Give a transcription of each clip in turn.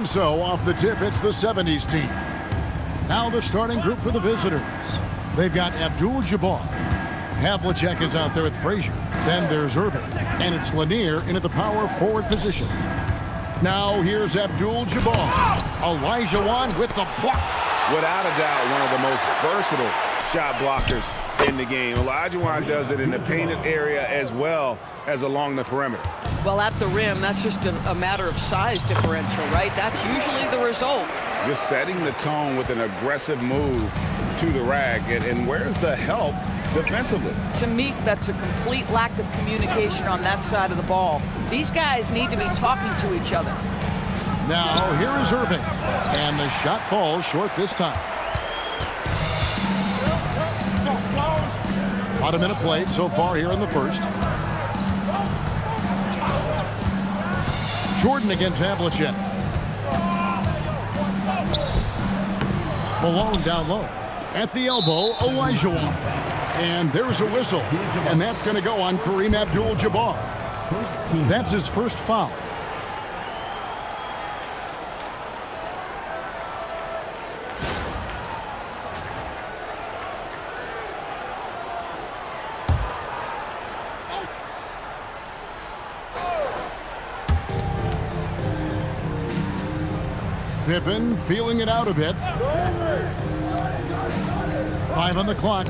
And so off the tip, it's the 70s team. Now the starting group for the visitors. They've got Abdul-Jabbar. Havlicek is out there with Frazier. Then there's Irving. And it's Lanier into the power forward position. Now here's Abdul-Jabbar. Olajuwon with the block. Without a doubt, one of the most versatile shot blockers in the game. Olajuwon does it in the painted area as well as along the perimeter. Well, at the rim, that's just a matter of size differential, right? That's usually the result. Just setting the tone with an aggressive move to the rack. And where's the help defensively? To me, that's a complete lack of communication on that side of the ball. These guys need to be talking to each other. Now here is Irving. And the shot falls short this time. About a minute played so far here in the first. Jordan against Havlicek. Malone down low. At the elbow, Olajuwon. And there's a whistle. And that's going to go on Kareem Abdul-Jabbar. That's his first foul. Pippen feeling it out a bit. 5 on the clock.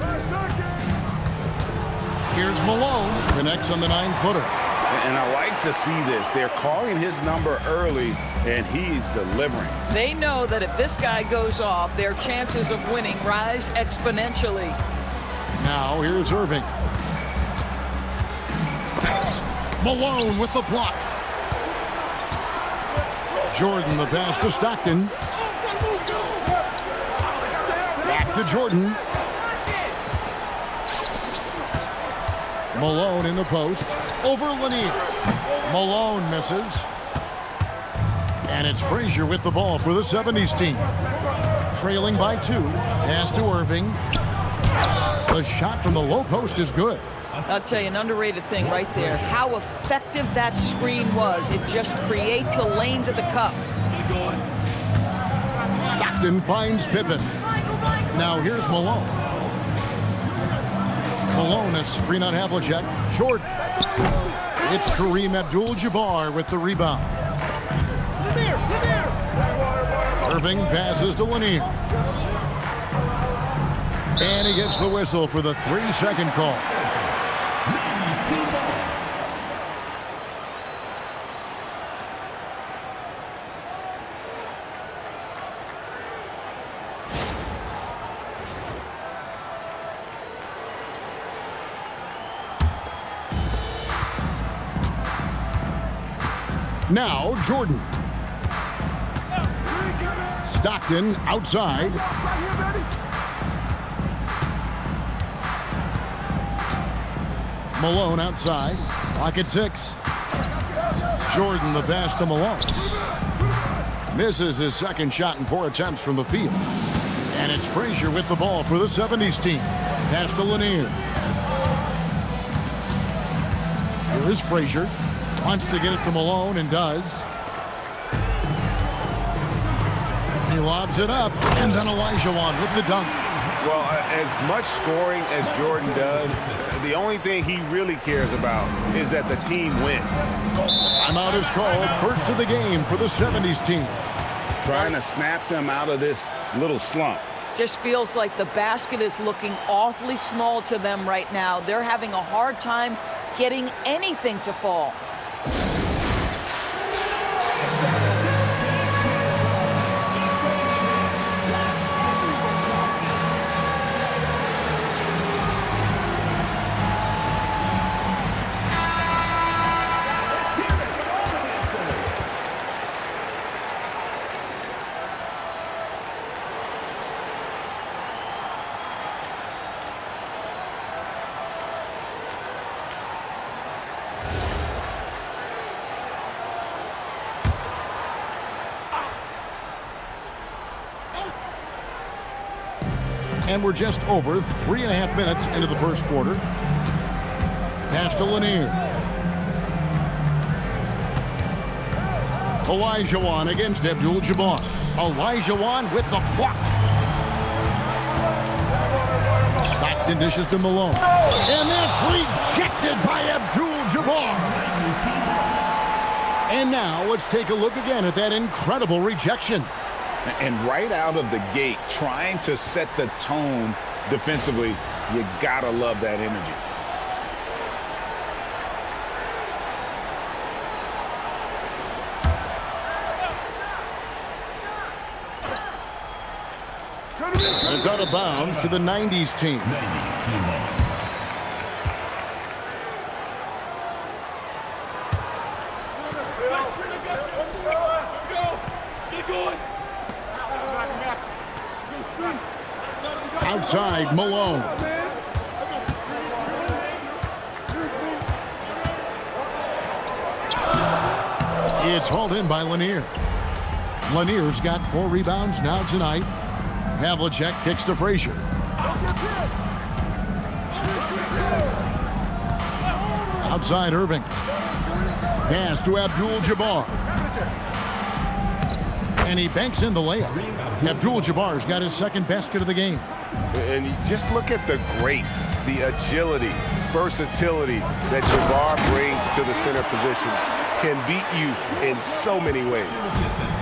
Here's Malone. Connects on the 9-footer. And I like to see this. They're calling his number early, and he's delivering. They know that if this guy goes off, their chances of winning rise exponentially. Now here's Irving. Malone with the block. Jordan the pass to Stockton. Back to Jordan. Malone in the post. Over Lanier. Malone misses. And it's Frazier with the ball for the 70s team. Trailing by 2. Pass to Irving. The shot from the low post is good. I'll tell you, an underrated thing right there. How effective that screen was. It just creates a lane to the cup. Stockton finds Pippen. Now here's Malone. Malone, a screen on Havlicek. Short. It's Kareem Abdul-Jabbar with the rebound. Irving passes to Lanier. And he gets the whistle for the 3-second call. Now Jordan. Stockton outside. Malone outside. Clock at 6. Jordan the pass to Malone. Misses his second shot in 4 attempts from the field. And it's Frazier with the ball for the 70s team. Pass to Lanier. Here is Frazier. Wants to get it to Malone and does. He lobs it up, and then Olajuwon with the dunk. Well, as much scoring as Jordan does, the only thing he really cares about is that the team wins. Timeout is called. First of the game for the 70s team. Trying to snap them out of this little slump. Just feels like the basket is looking awfully small to them right now. They're having a hard time getting anything to fall. And we're just over 3.5 minutes into the first quarter. Pass to Lanier. Olajuwon against Abdul-Jabbar. Olajuwon with the block. Stockton dishes to Malone. And that's rejected by Abdul-Jabbar. And now let's take a look again at that incredible rejection. And right out of the gate, trying to set the tone defensively, you gotta love that energy. And it's out of bounds to the 90s team. Outside, Malone. It's hauled in by Lanier. Lanier's got 4 rebounds now tonight. Havlicek kicks to Frazier. Outside, Irving. Pass to Abdul-Jabbar. And he banks in the layup. Abdul-Jabbar's got his second basket of the game. And just look at the grace, the agility, versatility that Jabbar brings to the center position. Can beat you in so many ways.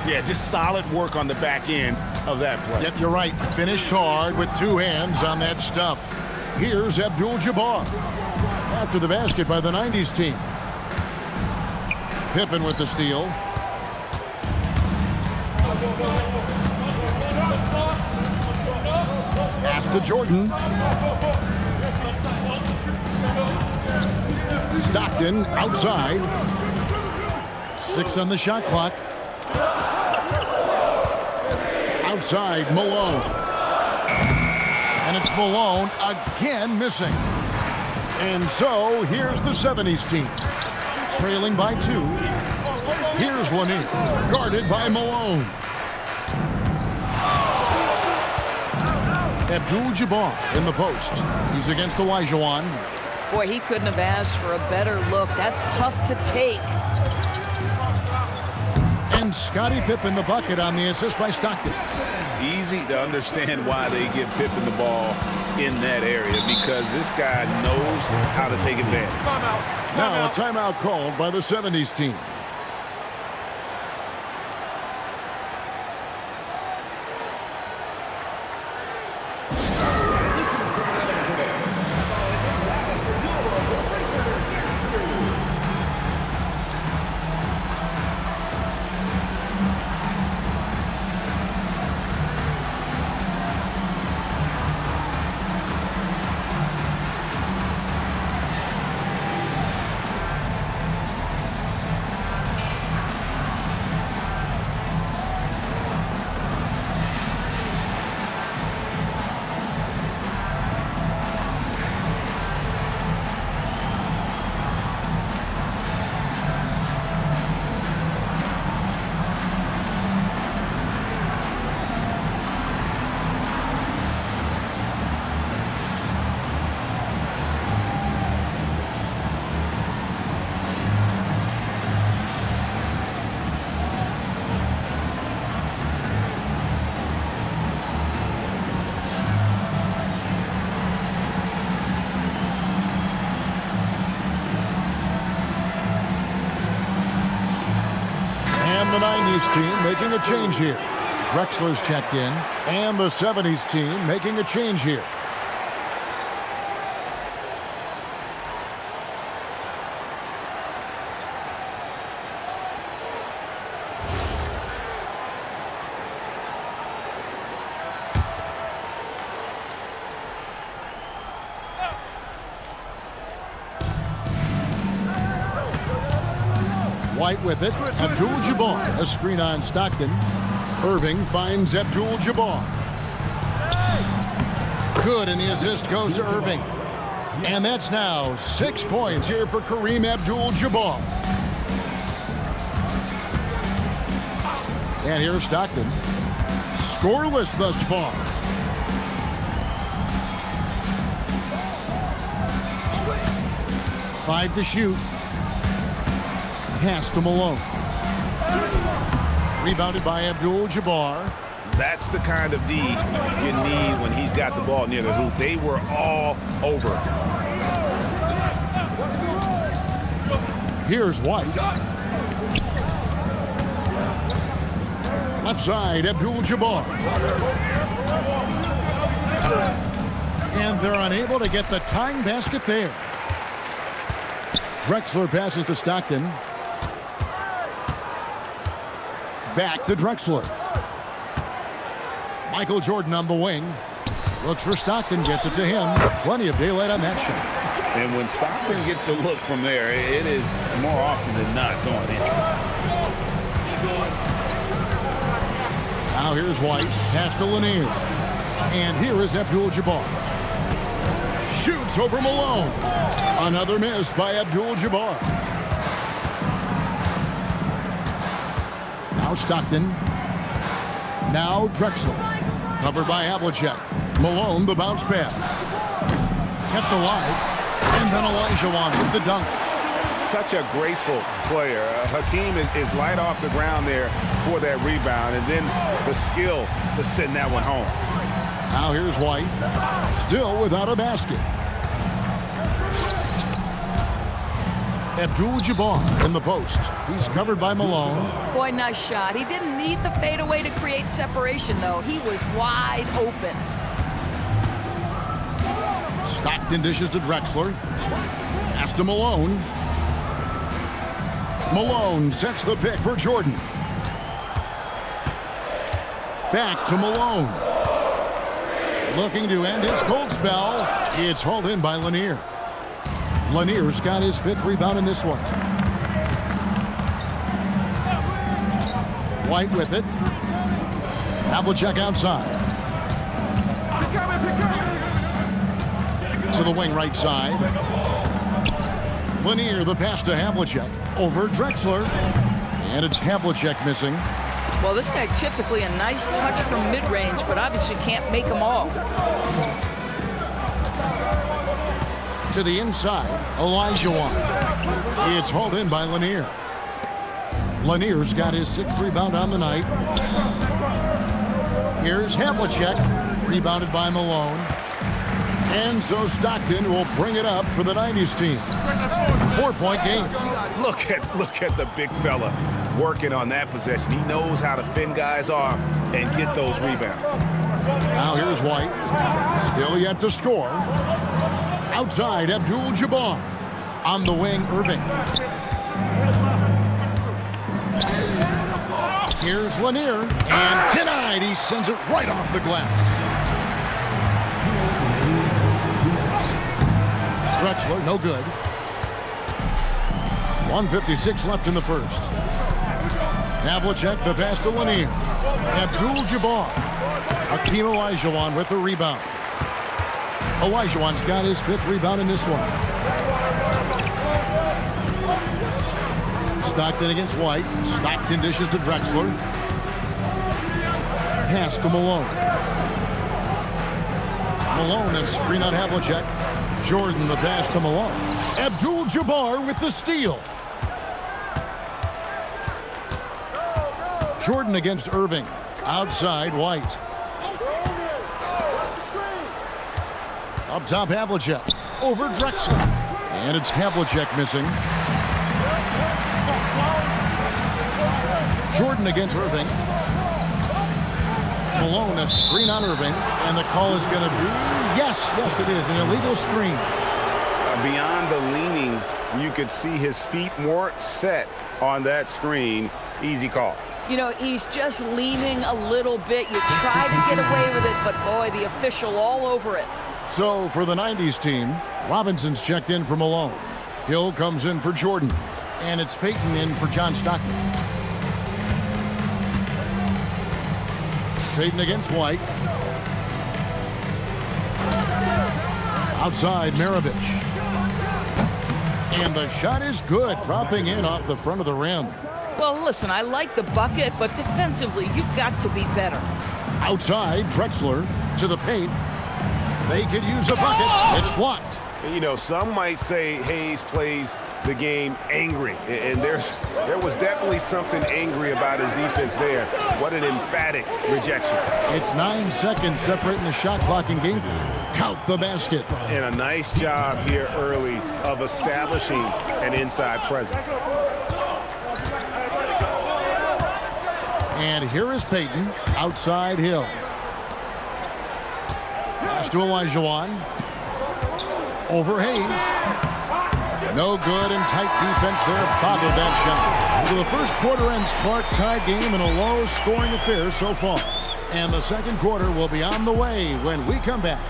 Yeah, just solid work on the back end of that play. Yep, you're right. Finished hard with 2 hands on that stuff. Here's Abdul-Jabbar. After the basket by the 90s team. Pippen with the steal. Pass to Jordan. Stockton outside. 6 on the shot clock. Outside, Malone. And it's Malone again missing. And so here's the 70s team. Trailing by 2. Here's Lanier, guarded by Malone. Abdul-Jabbar in the post. He's against Olajuwon. Boy, he couldn't have asked for a better look. That's tough to take. And Scottie Pippen the bucket on the assist by Stockton. Easy to understand why they give Pippen the ball in that area, because this guy knows how to take advantage. Now a timeout called by the 70s team. The 90s team making a change here. Drexler's checked in. And the 70s team making a change here. White with it. Abdul-Jabbar. A screen on Stockton. Irving finds Abdul-Jabbar. Good, and the assist goes to Irving. And that's now 6 points here for Kareem Abdul-Jabbar. And here's Stockton. Scoreless thus far. Five to shoot. Pass to Malone. Rebounded by Abdul-Jabbar. That's the kind of D you need when he's got the ball near the hoop. They were all over. Here's White. Left side, Abdul-Jabbar. And they're unable to get the tying basket there. Drexler passes to Stockton. Back to Drexler. Michael Jordan on the wing. Looks for Stockton, gets it to him. Plenty of daylight on that shot. And when Stockton gets a look from there, it is more often than not going in. Now here's White. Pass to Lanier. And here is Abdul-Jabbar. Shoots over Malone. Another miss by Abdul-Jabbar. Now Stockton. Now Drexler. Covered by Havlicek. Malone, the bounce pass. Kept alive. And then Olajuwon with the dunk. Such a graceful player. Hakeem is light off the ground there for that rebound. And then the skill to send that one home. Now here's White. Still without a basket. Abdul-Jabbar in the post. He's covered by Malone. Boy, nice shot. He didn't need the fadeaway to create separation, though. He was wide open. Stockton dishes to Drexler. Pass to Malone. Malone sets the pick for Jordan. Back to Malone. Looking to end his cold spell. It's hauled in by Lanier. Lanier's got his 5th rebound in this one. White with it. Havlicek outside. To the wing right side. Lanier, the pass to Havlicek. Over Drexler. And it's Havlicek missing. Well, this guy typically a nice touch from mid-range, but obviously can't make them all. To the inside, Olajuwon. It's hauled in by Lanier. Lanier's got his 6th rebound on the night. Here's Havlicek, rebounded by Malone. And so Stockton will bring it up for the 90s team. 4-point game. Look at the big fella working on that possession. He knows how to fend guys off and get those rebounds. Now here's White. Still yet to score. Outside, Abdul-Jabbar. On the wing, Irving. Here's Lanier. And denied. He sends it right off the glass. Drexler, no good. 1:56 left in the first. Havlicek, the pass to Lanier. Abdul-Jabbar. Hakeem Olajuwon with the rebound. Olajuwon's got his 5th rebound in this one. Stockton against White. Stockton dishes to Drexler. Pass to Malone. Malone, a screen on Havlicek. Jordan, the pass to Malone. Abdul-Jabbar with the steal. Jordan against Irving. Outside, White. Up top, Havlicek. Over Drexler. And it's Havlicek missing. Jordan against Irving. Malone, a screen on Irving. And the call is going to be, yes, it is, an illegal screen. Beyond the leaning, you could see his feet weren't set on that screen. Easy call. You know, he's just leaning a little bit. You try to get away with it, but boy, the official all over it. So for the 90s team, Robinson's checked in for Malone. Hill comes in for Jordan. And it's Payton in for John Stockton. Payton against White. Outside, Maravich. And the shot is good, dropping in off the front of the rim. Well, listen, I like the bucket, but defensively, you've got to be better. Outside, Drexler to the paint. They could use a bucket. It's blocked. You know, some might say Hayes plays the game angry, and there was definitely something angry about his defense there. What an emphatic rejection. It's 9 seconds separating the shot clock and game time. Count the basket. And a nice job here early of establishing an inside presence. And here is Payton, outside Hill. Pass to Olajuwon. Over Hayes. No good, and tight defense there. Bobbled that shot. So the first quarter ends Clark tie game in a low-scoring affair so far. And the second quarter will be on the way when we come back.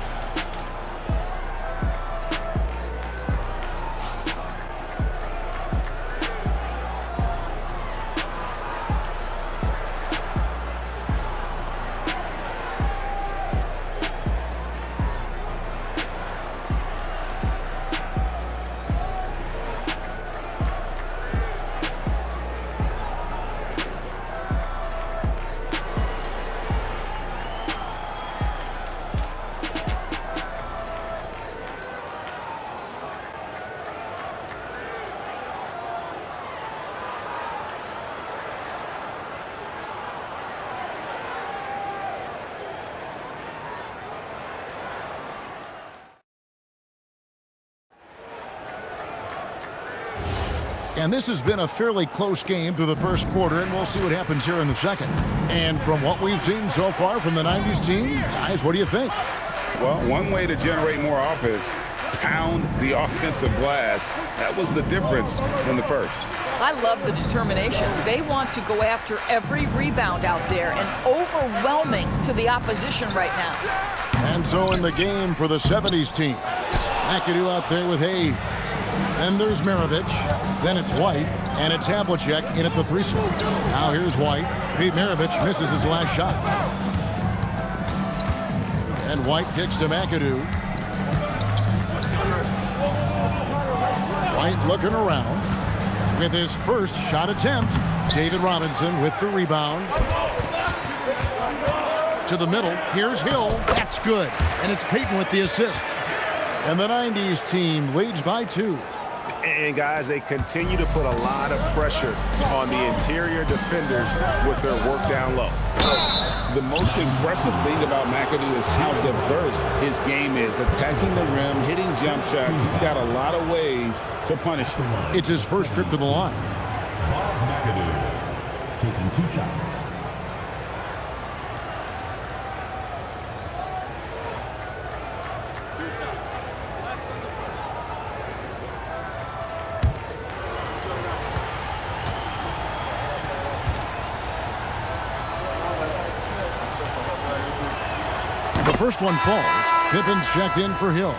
And this has been a fairly close game through the first quarter, and we'll see what happens here in the second. And from what we've seen so far from the 90s team, guys, what do you think? Well, one way to generate more offense, pound the offensive glass. That was the difference in the first. I love the determination. They want to go after every rebound out there and overwhelming to the opposition right now. And so in the game for the 70s team, McAdoo out there with Hayes. Then there's Maravich. Then it's White. And it's Havlicek in at the 3 slot. Now here's White. Pete Maravich misses his last shot. And White kicks to McAdoo. White looking around with his first shot attempt. David Robinson with the rebound. To the middle. Here's Hill. That's good. And it's Payton with the assist. And the 90s team leads by 2. And, guys, they continue to put a lot of pressure on the interior defenders with their work down low. The most impressive thing about McAdoo is how diverse his game is. Attacking the rim, hitting jump shots. He's got a lot of ways to punish him. It's his first trip to the line. McAdoo taking 2 shots. The first one falls. Pippen's checked in for Hill.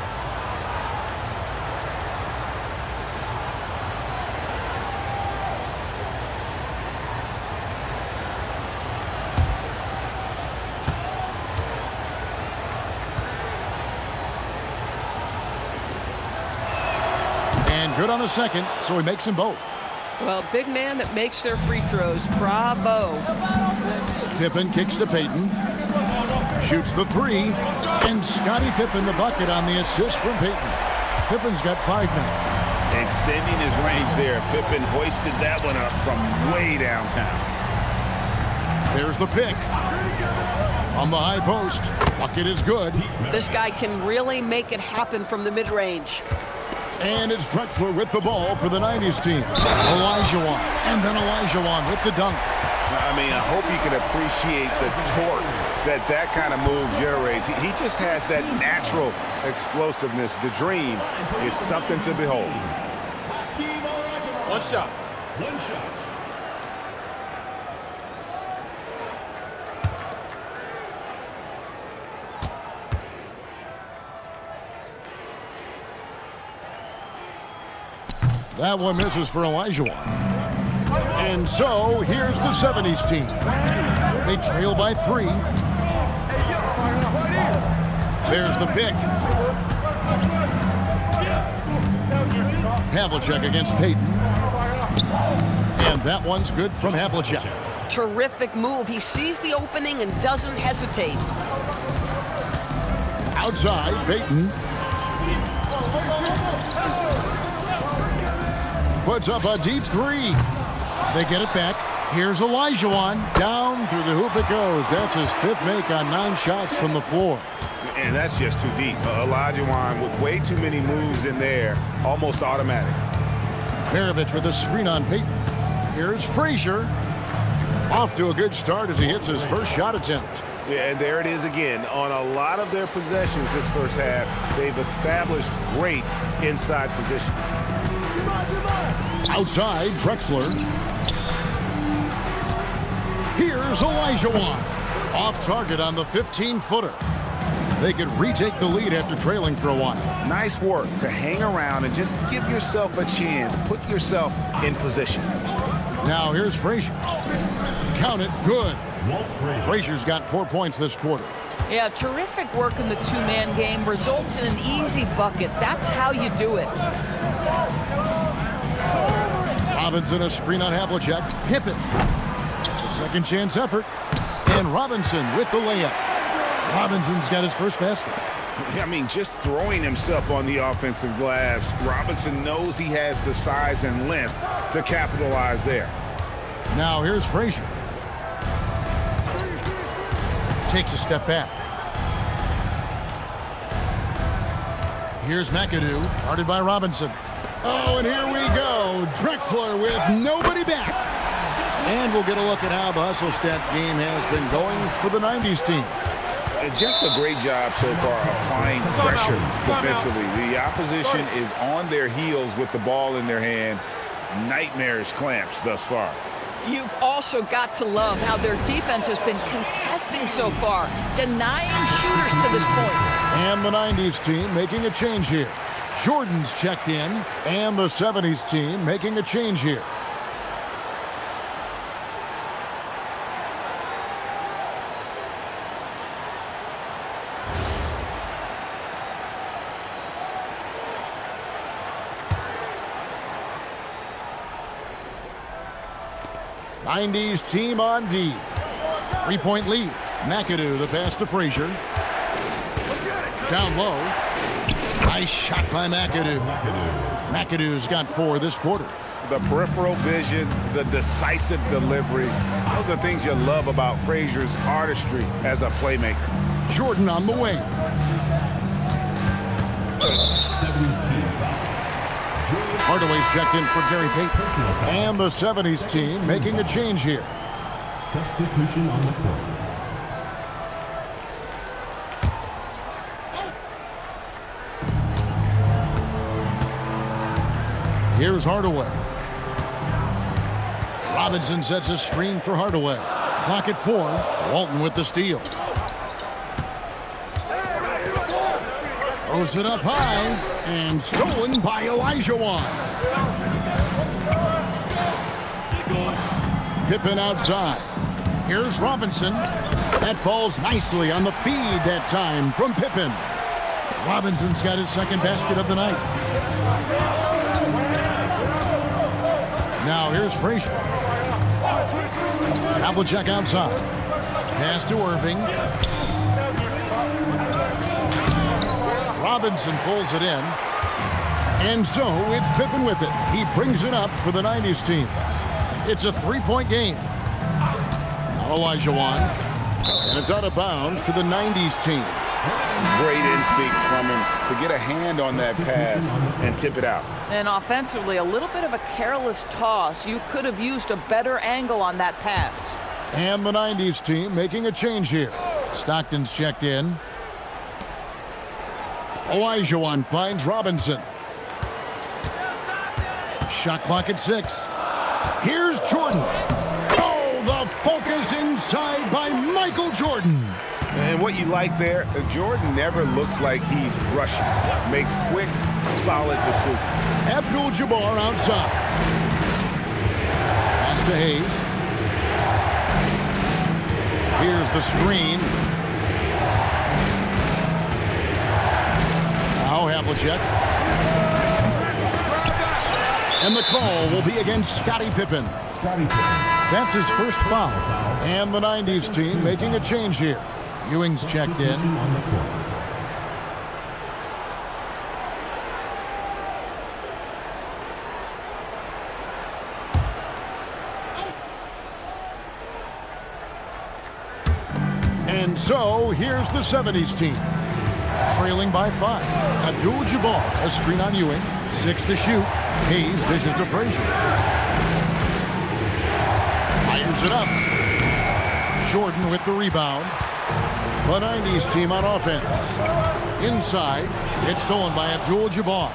And good on the second, so he makes them both. Well, big man that makes their free throws. Bravo. Pippen kicks to Payton. Shoots the 3, and Scottie Pippen the bucket on the assist from Payton. Pippen's got 5 now. Extending his range there. Pippen hoisted that one up from way downtown. There's the pick. From the high post. Bucket is good. This guy can really make it happen from the mid-range. And it's Drexler with the ball for the 90s team. Olajuwon. And then Olajuwon with the dunk. I mean, I hope you can appreciate the torque that kind of move generates. He just has that natural explosiveness. The dream is something to behold. One shot. One shot. That one misses for Olajuwon. And so, here's the 70s team. They trail by 3. There's the pick. Havlicek against Payton. And that one's good from Havlicek. Terrific move. He sees the opening and doesn't hesitate. Outside, Payton. puts up a deep three. They get it back. Here's Olajuwon. Down through the hoop it goes. That's his 5th make on 9 shots from the floor. And that's just too deep. Olajuwon with way too many moves in there, almost automatic. Maravich with a screen on Payton. Here's Frazier. Off to a good start as he hits his first shot attempt. Yeah, and there it is again. On a lot of their possessions this first half, they've established great inside position. Outside, Drexler. Here's Olajuwon. Off target on the 15-footer. They could retake the lead after trailing for a while. Nice work to hang around and just give yourself a chance. Put yourself in position. Now here's Frazier. Count it, good. Frazier's got 4 points this quarter. Yeah, terrific work in the two-man game. Results in an easy bucket. That's how you do it. Robinson a screen on Havlicek. Pippen. A second chance effort. And Robinson with the layup. Robinson's got his first basket. I mean, just throwing himself on the offensive glass, Robinson knows he has the size and length to capitalize there. Now here's Frazier. Takes a step back. Here's McAdoo, guarded by Robinson. Oh, and here we go. Drexler with nobody back. And we'll get a look at how the hustle stat game has been going for the 90s team. Just a great job so far applying pressure defensively. The opposition is on their heels with the ball in their hand. Nightmarish clamps thus far. You've also got to love how their defense has been contesting so far, denying shooters to this point. And the 90s team making a change here. Jordan's checked in, and the 70s team making a change here. '90s team on D. 3-point lead. McAdoo, the pass to Frazier. Down low. Nice shot by McAdoo. McAdoo's got 4 this quarter. The peripheral vision, the decisive delivery. Those are things you love about Frazier's artistry as a playmaker. Jordan on the wing. 70's team foul. Hardaway's checked in for Gary Payton. And the 70s team making a change here. Substitution on the court. Here's Hardaway. Robinson sets a screen for Hardaway. Clock at 4. Walton with the steal. Throws it up high and stolen by Olajuwon. Pippen outside. Here's Robinson. That falls nicely on the feed that time from Pippen. Robinson's got his second basket of the night. Now here's Frazier. Havlicek outside. Pass to Irving. Robinson pulls it in. And so it's Pippen with it. He brings it up for the 90s team. It's a 3-point game. Now Olajuwon. And it's out of bounds to the 90s team. Great instincts from him to get a hand on that pass and tip it out. And offensively, a little bit of a careless toss. You could have used a better angle on that pass. And the 90s team making a change here. Stockton's checked in. Olajuwon finds Robinson. Shot clock at 6. Here's Jordan. Oh, the focus inside by Michael Jordan. And what you like there, Jordan never looks like he's rushing. Makes quick, solid decisions. Abdul-Jabbar outside. Pass to Hayes. Here's the screen. Now Havlicek. And the call will be against Scottie Pippen. That's his first foul. And the 90s team making a change here. Ewing's checked in. And so here's the 70s team. Trailing by 5. Abdul-Jabbar, a screen on Ewing. 6 to shoot. Hayes dishes to Frazier. Fires it up. Jordan with the rebound. The 90s team on offense. Inside. It's stolen by Abdul-Jabbar.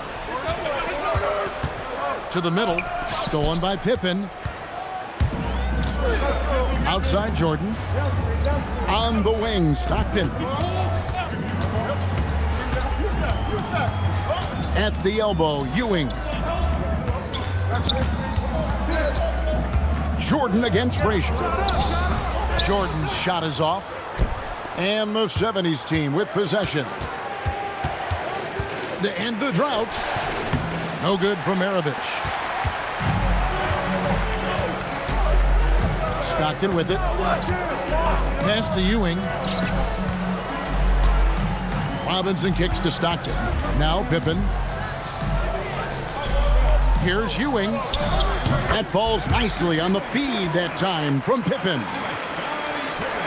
To the middle. Stolen by Pippen. Outside Jordan. On the wing, Stockton. At the elbow, Ewing. Jordan against Frazier. Jordan's shot is off. And the 70s team with possession. To end the drought. No good for Maravich. Stockton with it. Pass to Ewing. Robinson kicks to Stockton. Now Pippen. Here's Ewing. That falls nicely on the feed that time from Pippen.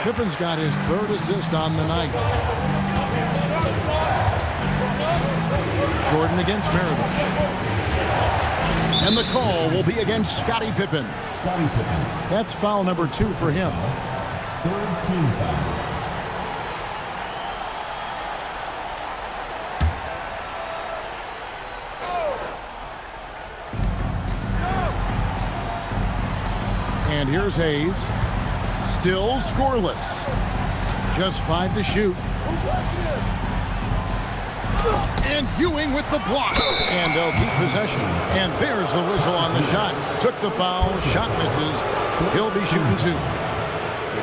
Pippen's got his 3rd assist on the night. Jordan against Maravich. And the call will be against Scottie Pippen. Scottie Pippen. That's foul number 2 for him. 3rd team foul. And here's Hayes. Still scoreless. Just 5 to shoot. And Ewing with the block. And they'll keep possession. And there's the whistle on the shot. Took the foul. Shot misses. He'll be shooting 2.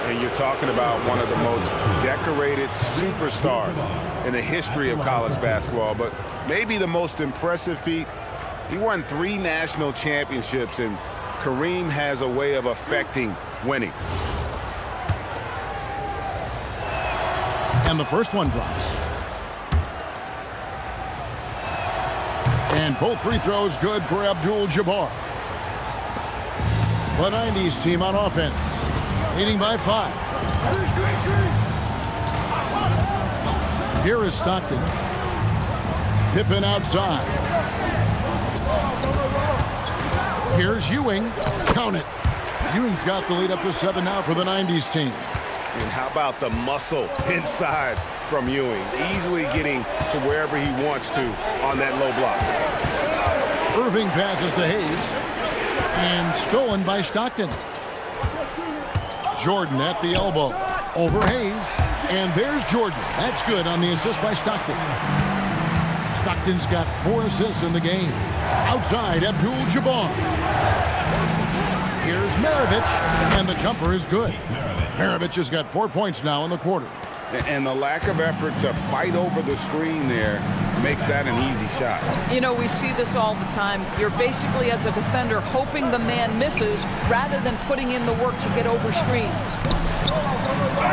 And you're talking about one of the most decorated superstars in the history of college basketball. But maybe the most impressive feat, he won 3 national championships, and Kareem has a way of affecting winning. And the first one drops. And both free throws good for Abdul-Jabbar. The 90s team on offense. Leading by 5. Here is Stockton. Pippen outside. Here's Ewing. Count it. Ewing's got the lead up to 7 now for the 90s team. And how about the muscle inside from Ewing? Easily getting to wherever he wants to on that low block. Irving passes to Hayes. And stolen by Stockton. Jordan at the elbow. Over Hayes. And there's Jordan. That's good on the assist by Stockton. Stockton's got 4 assists in the game. Outside, Abdul-Jabbar. Here's Maravich. And the jumper is good. Maravich has got 4 points now in the quarter. And the lack of effort to fight over the screen there makes that an easy shot. You know, we see this all the time. You're basically, as a defender, hoping the man misses rather than putting in the work to get over screens.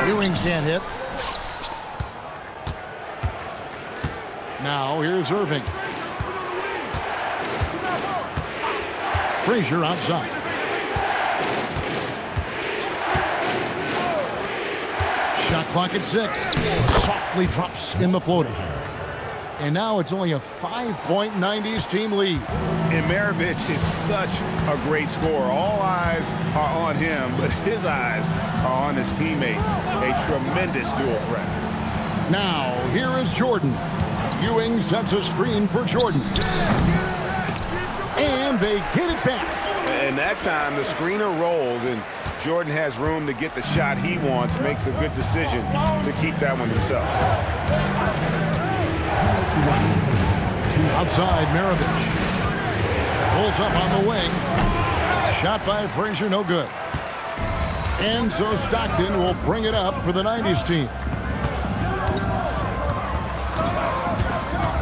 Ewing can't hit. Now here's Irving. Frazier outside. Shot clock at 6. Softly drops in the floater. And now it's only a 5-point 90s team lead. And Maravich is such a great scorer. All eyes are on him, but his eyes are on his teammates. A tremendous dual threat. Now, here is Jordan. Ewing sets a screen for Jordan. And they get it back. And that time, the screener rolls, and Jordan has room to get the shot he wants, makes a good decision to keep that one himself. Outside, Maravich. Pulls up on the wing. Shot by Frazier, no good. And so Stockton will bring it up for the 90s team.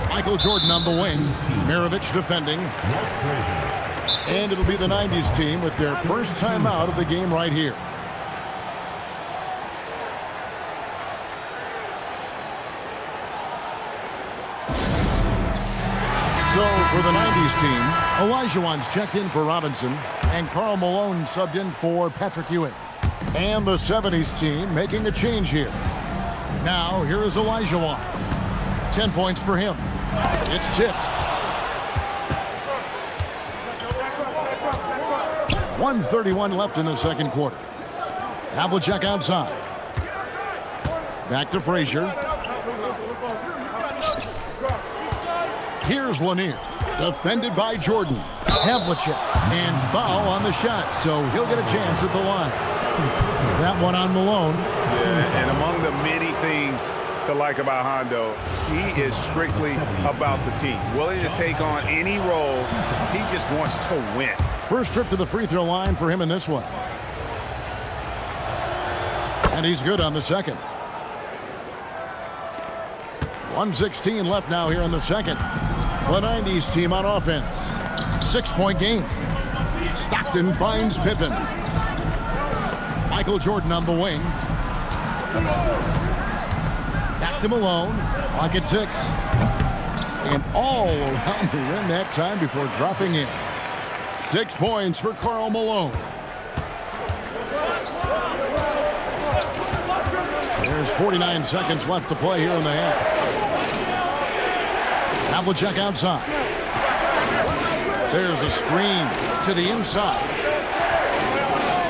Michael Jordan on the wing. Maravich defending. And it'll be the 90s team with their first time out of the game right here. So for the 90s team, Elijah Wan's checked in for Robinson, and Karl Malone subbed in for Patrick Ewing. And the 70s team making a change here. Now, here is Olajuwon. 10 points for him. It's tipped. 1:31 left in the second quarter. Havlicek outside. Back to Frazier. Here's Lanier. Defended by Jordan. Havlicek. And foul on the shot, so he'll get a chance at the line. That one on Malone. Yeah, and among the many things to like about Hondo, he is strictly about the team. Willing to take on any role. He just wants to win. First trip to the free throw line for him in this one. And he's good on the second. 1:16 left now here in the second. The 90s team on offense. 6-point game. Stockton finds Pippen. Michael Jordan on the wing. Back to Malone. Clock at 6. And all around the rim that time before dropping in. 6 points for Karl Malone. There's 49 seconds left to play here in the half. Havlicek outside. There's a screen to the inside.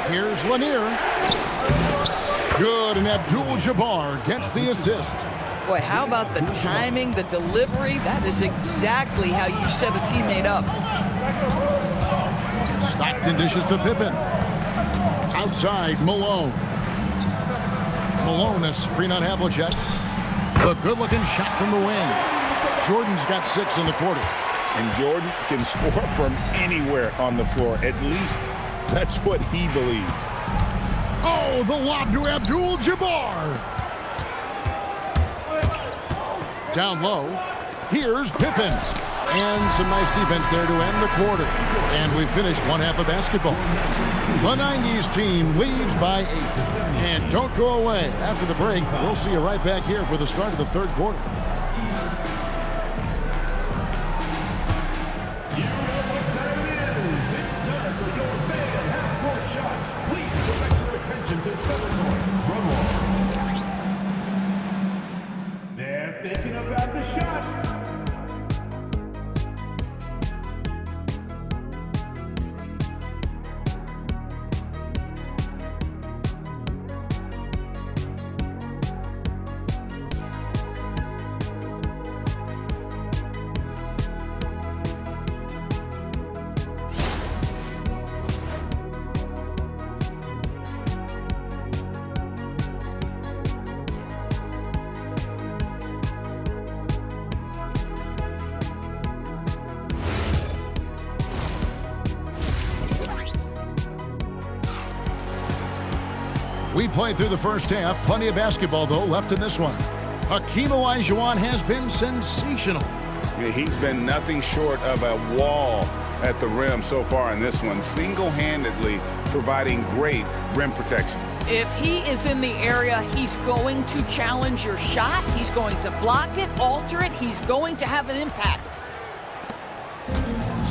Here's Lanier. Good, and Abdul-Jabbar gets the assist. Boy, how about the timing, the delivery? That is exactly how you set a teammate up. Stockton dishes to Pippen. Outside, Malone. Malone, a screen on Havlicek. A good-looking shot from the wing. Jordan's got 6 in the quarter. And Jordan can score from anywhere on the floor. At least that's what he believes. Oh, the lob to Abdul-Jabbar. Down low. Here's Pippen. And some nice defense there to end the quarter. And we finish one half of basketball. The 90s team leads by 8. And don't go away. After the break, we'll see you right back here for the start of the third quarter. They're thinking about the shot. We played through the first half. Plenty of basketball, though, left in this one. Hakeem Olajuwon has been sensational. Yeah, he's been nothing short of a wall at the rim so far in this one, single-handedly providing great rim protection. If he is in the area, he's going to challenge your shot. He's going to block it, alter it. He's going to have an impact.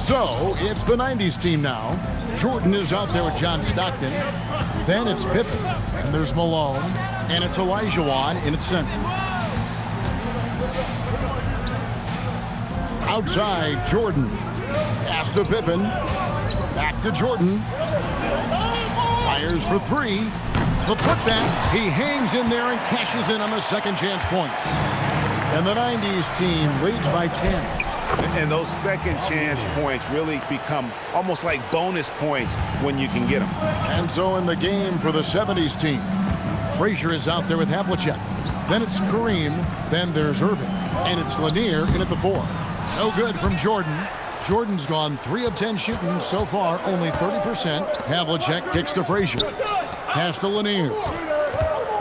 So, it's the 90s team now. Jordan is out there with John Stockton. Then it's Pippen. And there's Malone. And it's Olajuwon in its center. Outside, Jordan. Pass to Pippen. Back to Jordan. Fires for 3. The putback. He hangs in there and cashes in on the second chance points. And the 90s team leads by 10. And those second chance points really become almost like bonus points when you can get them. And so in the game for the 70s team, Frazier is out there with Havlicek. Then it's Kareem. Then there's Irving. And it's Lanier in at the 4. No good from Jordan. Jordan's gone 3 of 10 shooting so far, only 30%. Havlicek kicks to Frazier. Pass to Lanier.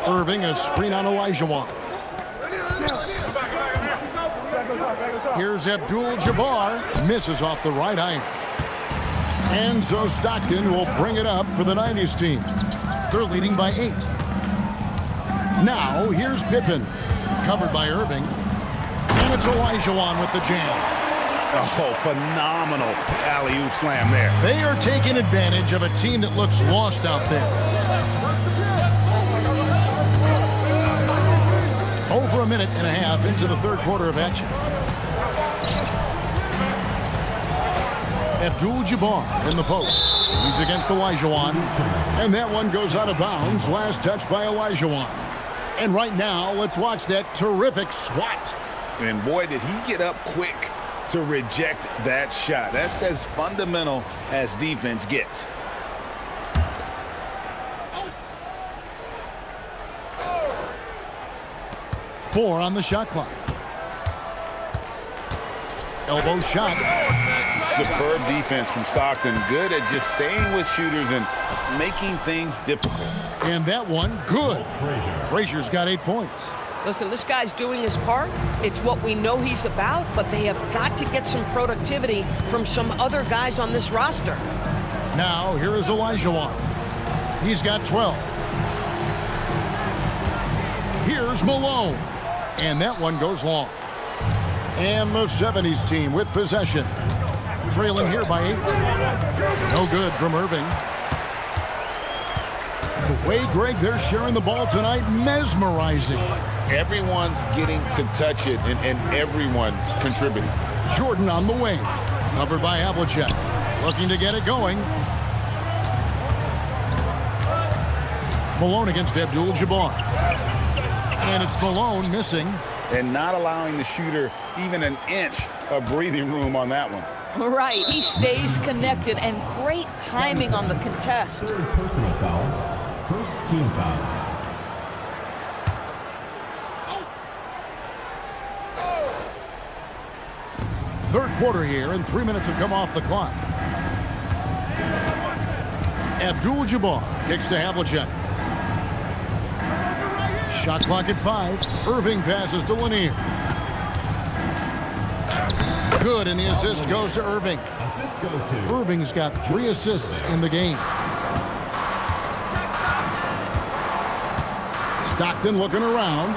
Irving, a screen on Olajuwon. Here's Abdul-Jabbar. Misses off the right iron. And so Stockton will bring it up for the 90s team. They're leading by 8. Now, here's Pippen. Covered by Irving. And it's Olajuwon with the jam. Oh, phenomenal alley-oop slam there. They are taking advantage of a team that looks lost out there. over a minute and a half into the third quarter of action. Abdul-Jabbar in the post. He's against Olajuwon. And that one goes out of bounds. Last touch by Olajuwon. And right now, let's watch that terrific swat. And boy, did he get up quick to reject that shot. That's as fundamental as defense gets. Four on the shot clock. Elbow shot. Superb defense from Stockton. Good at just staying with shooters and making things difficult. And that one, good. Frazier's got 8 points. Listen, this guy's doing his part. It's what we know he's about, but they have got to get some productivity from some other guys on this roster. Now, here is Olajuwon. He's got 12. Here's Malone. And that one goes long. And the 70s team with possession. Trailing here by 8. No good from Irving. The way, Greg, they're sharing the ball tonight, mesmerizing. Everyone's getting to touch it, and everyone's contributing. Jordan on the wing. Covered by Havlicek. Looking to get it going. Malone against Abdul-Jabbar. And it's Malone missing. And not allowing the shooter even an inch of breathing room on that one. Right, he stays connected, and great timing on the contest. Third personal foul. First team foul. Third quarter here, and 3 minutes have come off the clock. Abdul-Jabbar kicks to Havlicek. Shot clock at 5. Irving passes to Lanier. Good, and the assist goes to Irving. Assist goes to Irving's got 3 assists in the game. Stockton looking around.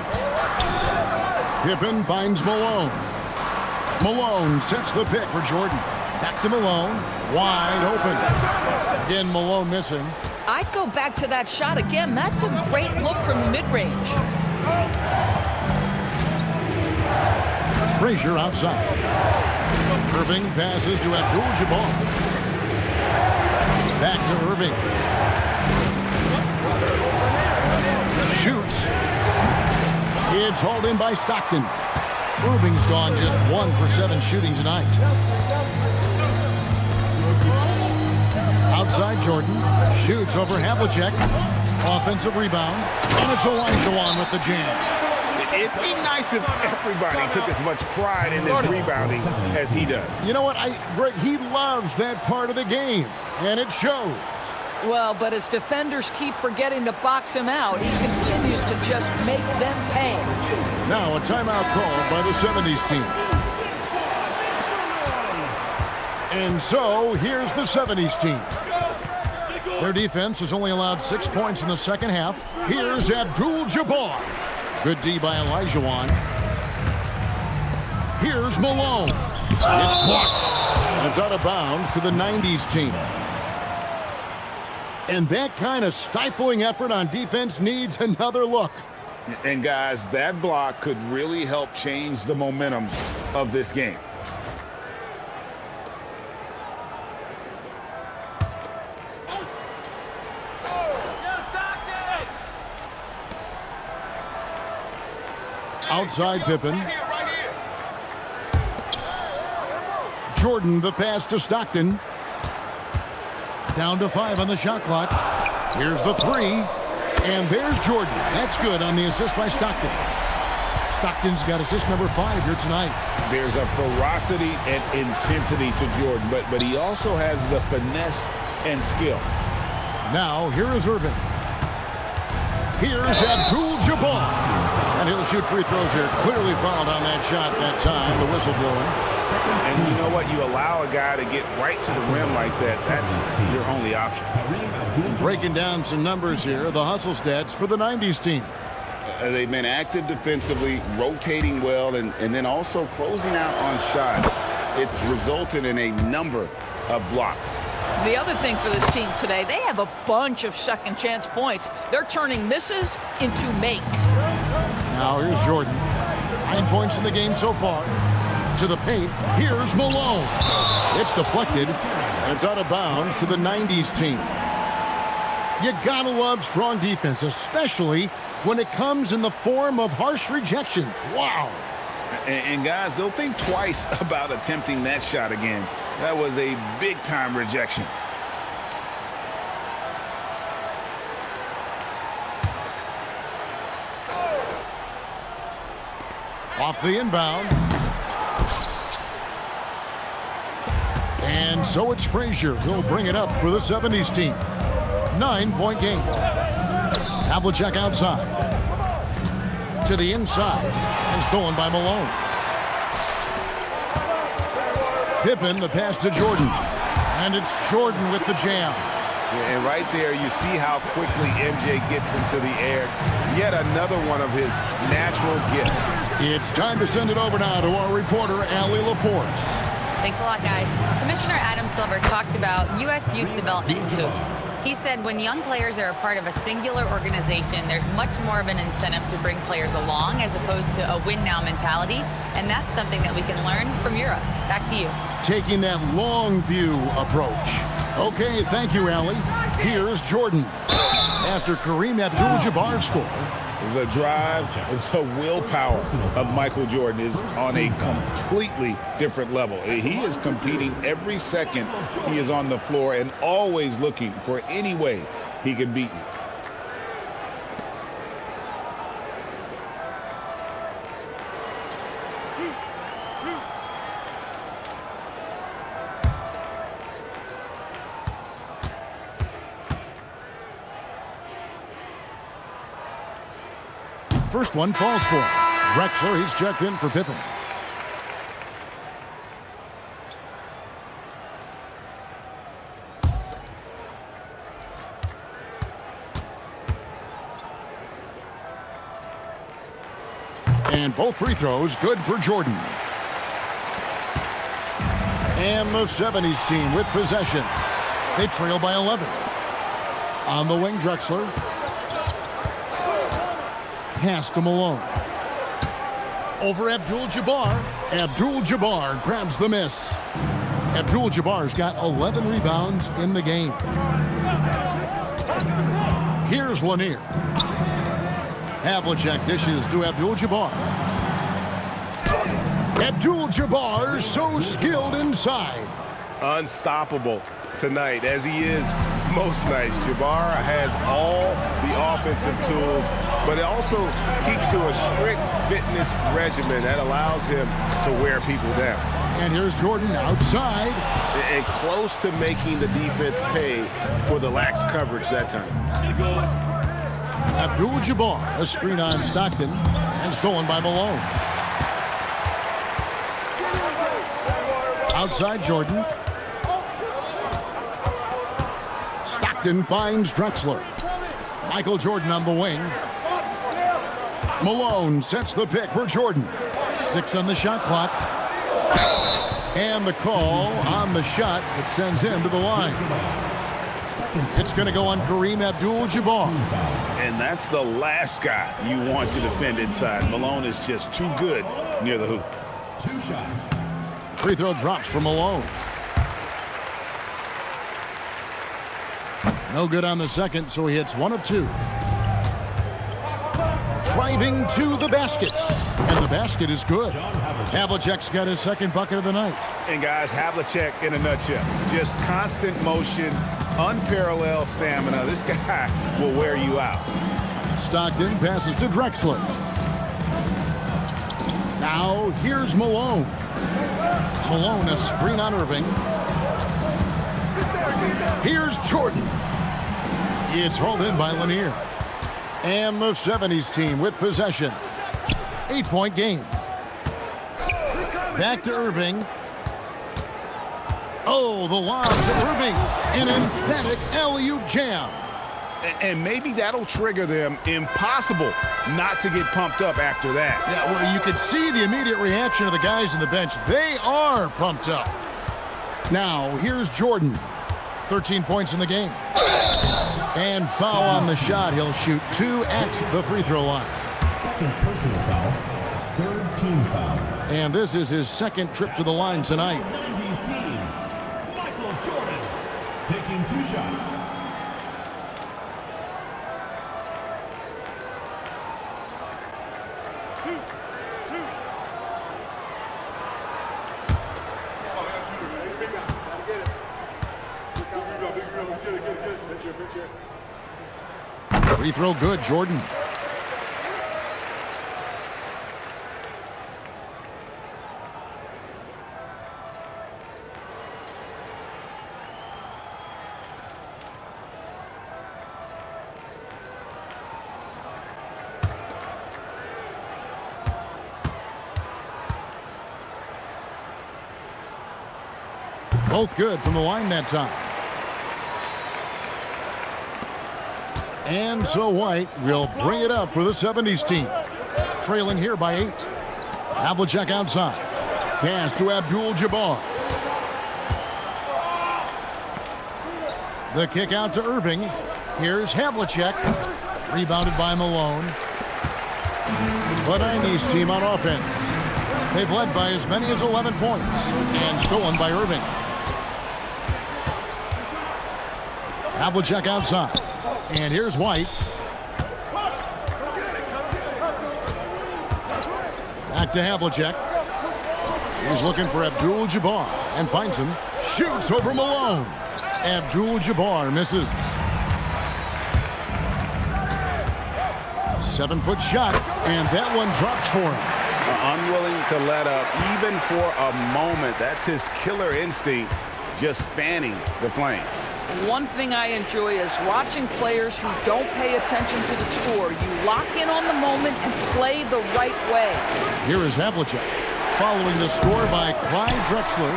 Pippen finds Malone. Malone sets the pick for Jordan. Back to Malone. Wide open. Again, Malone missing. I'd go back to that shot again. That's a great look from the mid-range. Frazier outside. Irving passes to Abdul-Jabbar. Back to Irving. Shoots. It's hauled in by Stockton. Irving's gone just 1 for 7 shooting tonight. Outside Jordan. Shoots over Havlicek. Offensive rebound. And it's Olajuwon with the jam. It'd be nice if everybody took as much pride in his rebounding as he does. You know what? Greg, he loves that part of the game, and it shows. Well, but as defenders keep forgetting to box him out, he continues to just make them pay. Now a timeout called by the 70s team. And so here's the 70s team. Their defense has only allowed 6 points in the second half. Here's Abdul-Jabbar. Good D by Olajuwon. Here's Malone. It's blocked. And it's out of bounds to the 90s team. And that kind of stifling effort on defense needs another look. And guys, that block could really help change the momentum of this game. Outside Pippen. Jordan, the pass to Stockton. Down to 5 on the shot clock. Here's the 3. And there's Jordan. That's good on the assist by Stockton. Stockton's got assist number 5 here tonight. There's a ferocity and intensity to Jordan, but he also has the finesse and skill. Now, here is Irving. Here's Abdul-Jabbar. And he'll shoot free throws here. Clearly fouled on that shot that time. The whistle blowing. And you know what? You allow a guy to get right to the rim like that. That's your only option. And breaking down some numbers here, the hustle stats for the 90s team. They've been active defensively, rotating well, and then also closing out on shots. It's resulted in a number of blocks. The other thing for this team today, they have a bunch of second chance points. They're turning misses into makes. Now here's Jordan. 9 points in the game so far. To the paint. Here's Malone. It's deflected. And it's out of bounds to the 90s team. You gotta love strong defense, especially when it comes in the form of harsh rejections. Wow. And guys, they'll think twice about attempting that shot again. That was a big-time rejection. Off the inbound. And so it's Frazier who'll bring it up for the 70s team. 9-point game. Havlicek outside. To the inside. And stolen by Malone. Pippen, the pass to Jordan. And it's Jordan with the jam. And right there, you see how quickly MJ gets into the air. Yet another one of his natural gifts. It's time to send it over now to our reporter, Allie LaForce. Thanks a lot, guys. Commissioner Adam Silver talked about U.S. youth development in hoops. He said when young players are a part of a singular organization, there's much more of an incentive to bring players along as opposed to a win-now mentality, and that's something that we can learn from Europe. Back to you. Taking that long view approach. Okay, thank you, Allie. Here's Jordan. After Kareem Abdul-Jabbar scored. The drive, the willpower of Michael Jordan is on a completely different level. He is competing every second he is on the floor and always looking for any way he can beat you. First one falls for Drexler. He's checked in for Pippen. And both free throws good for Jordan. And the 70s team with possession. They trail by 11. On the wing, Drexler. Pass to Malone. Over Abdul-Jabbar. Abdul-Jabbar grabs the miss. Abdul-Jabbar's got 11 rebounds in the game. Here's Lanier. Havlicek dishes to Abdul-Jabbar. Abdul-Jabbar so skilled inside. Unstoppable tonight, as he is most nights. Jabbar has all the offensive tools, but it also keeps to a strict fitness regimen that allows him to wear people down. And here's Jordan outside. And close to making the defense pay for the lax coverage that time. Abdul-Jabbar, a screen on Stockton, and stolen by Malone. Outside Jordan. Stockton finds Drexler. Michael Jordan on the wing. Malone sets the pick for Jordan. 6 on the shot clock. And the call on the shot that sends him to the line. It's going to go on Kareem Abdul-Jabbar. And that's the last guy you want to defend inside. Malone is just too good near the hoop. 2 shots. Free throw drops for Malone. No good on the second, so he hits 1 of 2. Driving to the basket. And the basket is good. Havlicek's got his second bucket of the night. And guys, Havlicek in a nutshell. Just constant motion, unparalleled stamina. This guy will wear you out. Stockton passes to Drexler. Now here's Malone. Malone, a screen on Irving. Here's Jordan. It's hauled in by Lanier. And the 70s team with possession. 8-point game. Back to Irving. Oh, the lob to Irving. An emphatic alley-oop jam. And maybe that'll trigger them. Impossible not to get pumped up after that. Yeah, well, you could see the immediate reaction of the guys on the bench. They are pumped up. Now, here's Jordan. 13 points in the game. And foul on the shot. He'll shoot 2 at the free throw line. Second personal foul. Third team foul. And this is his second trip to the line tonight. 90's team. Michael Jordan. Taking 2 shots. Free throw good, Jordan. Both good from the line that time. And so White will bring it up for the 70's team. Trailing here by 8. Havlicek outside. Pass to Abdul-Jabbar. The kick out to Irving. Here's Havlicek. Rebounded by Malone. The 90's team on offense. They've led by as many as 11 points. And stolen by Irving. Havlicek outside. And here's White. Back to Havlicek. He's looking for Abdul-Jabbar and finds him. Shoots over Malone. Abdul-Jabbar misses. 7-foot shot, and that one drops for him. Unwilling to let up even for a moment. That's his killer instinct, just fanning the flames. One thing I enjoy is watching players who don't pay attention to the score. You lock in on the moment and play the right way. Here is Havlicek, following the score by Clyde Drexler.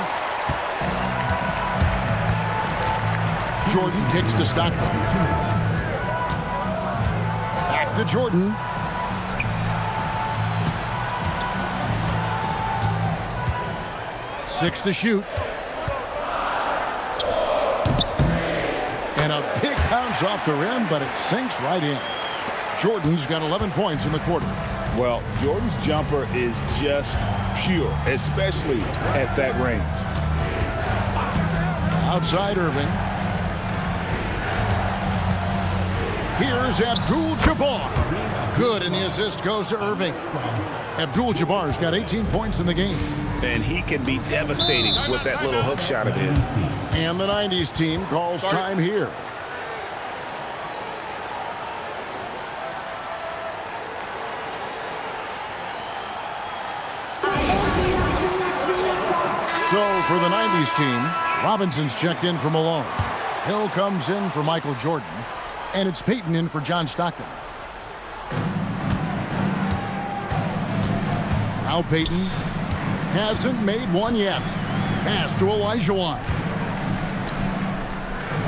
Jordan kicks to Stockton. Back to Jordan. Six to shoot. And a big bounce off the rim, but it sinks right in. Jordan's got 11 points in the quarter. Well, Jordan's jumper is just pure, especially at that range. Outside Irving. Here's Abdul-Jabbar. Good, and the assist goes to Irving. Abdul-Jabbar's got 18 points in the game. And he can be devastating with that little hook shot of his. And the 90's team calls time here. So for the 90's team, Robinson's checked in for Malone. Hill comes in for Michael Jordan. And it's Payton in for John Stockton. Now Payton hasn't made one yet. Pass to Olajuwon.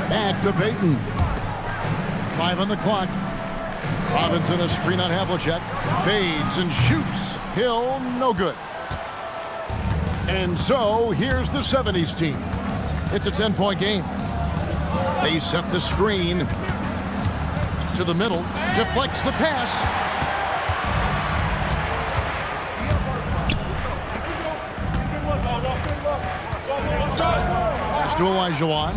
Back to Payton. 5 on the clock. Robinson a screen on Havlicek. Fades and shoots. Hill, no good. And so here's the 70's team. It's a 10-point game. They set the screen to the middle. Deflects the pass. Pass to Olajuwon.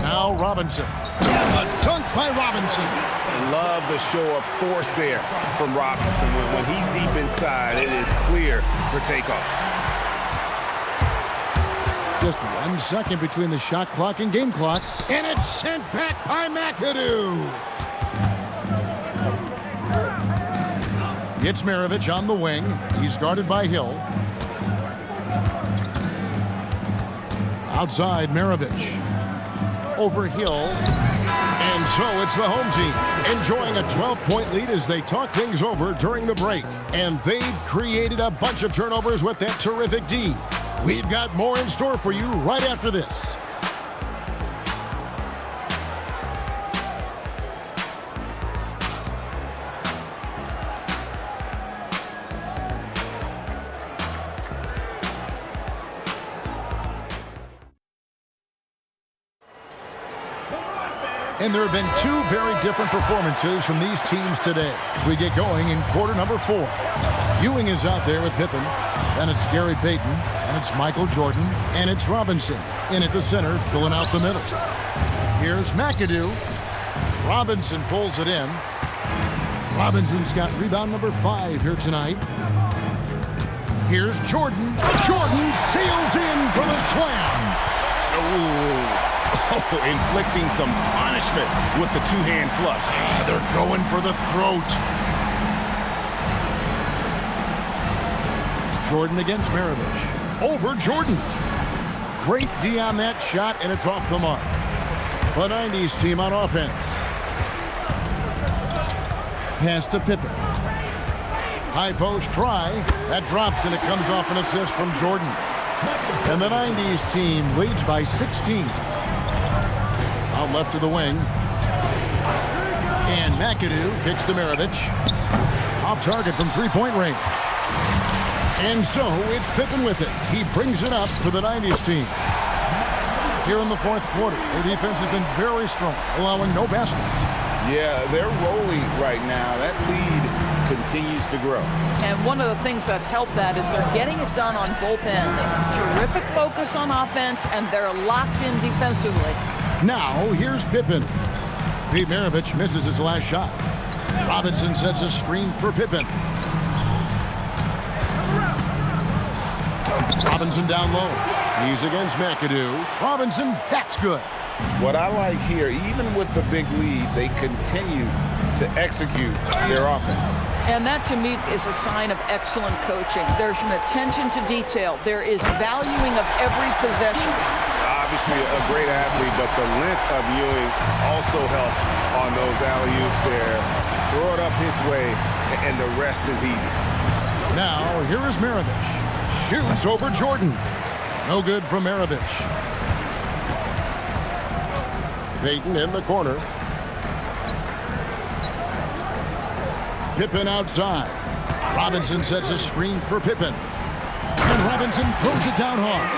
Now Robinson. A dunk by Robinson. I love the show of force there from Robinson. When he's deep inside, it is clear for takeoff. Just 1 second between the shot clock and game clock. And it's sent back by McAdoo. It's Maravich on the wing. He's guarded by Hill. Outside, Maravich. Over Hill. And so it's the home team enjoying a 12-point lead as they talk things over during the break. And they've created a bunch of turnovers with that terrific D. We've got more in store for you right after this. And there have been two very different performances from these teams today as we get going in quarter number 4. Ewing is out there with Pippen. Then it's Gary Payton. And it's Michael Jordan. And it's Robinson in at the center, filling out the middle. Here's McAdoo. Robinson pulls it in. Robinson's got rebound number 5 here tonight. Here's Jordan. Jordan sails in for the slam. Oh, inflicting some punishment with the two-hand flush. They're going for the throat. Jordan against Maravich. Over Jordan. Great D on that shot, and it's off the mark. The 90s team on offense. Pass to Pippen. High post try. That drops, and it comes off an assist from Jordan. And the 90s team leads by 16. Out left to the wing. And McAdoo kicks to Maravich. Off target from three-point range. And so it's Pippen with it. He brings it up for the 90s team. Here in the fourth quarter, their defense has been very strong, allowing no baskets. Yeah, they're rolling right now. That lead continues to grow. And one of the things that's helped that is they're getting it done on both ends. Terrific focus on offense, and they're locked in defensively. Now, here's Pippen. Pete Maravich misses his last shot. Robinson sets a screen for Pippen. Robinson down low. He's against McAdoo. Robinson, that's good. What I like here, even with the big lead, they continue to execute their offense. And that, to me, is a sign of excellent coaching. There's an attention to detail. There is valuing of every possession. Obviously a great athlete, but the length of Ewing also helps on those alley-oops there. Throw it up his way, and the rest is easy. Now, here is Maravich. Shoots over Jordan. No good from Maravich. Payton in the corner. Pippen outside. Robinson sets a screen for Pippen. And Robinson throws it down hard.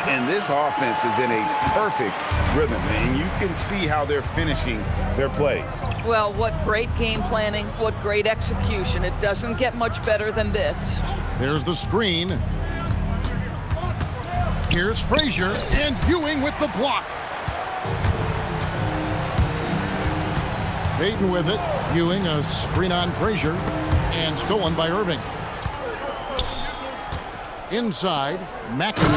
And this offense is in a perfect rhythm, and you can see how they're finishing their plays. Well, what great game planning, what great execution. It doesn't get much better than this. There's the screen. Here's Frazier, and Ewing with the block. Payton with it. Ewing, a screen on Frazier, and stolen by Irving. Inside, McAdoo,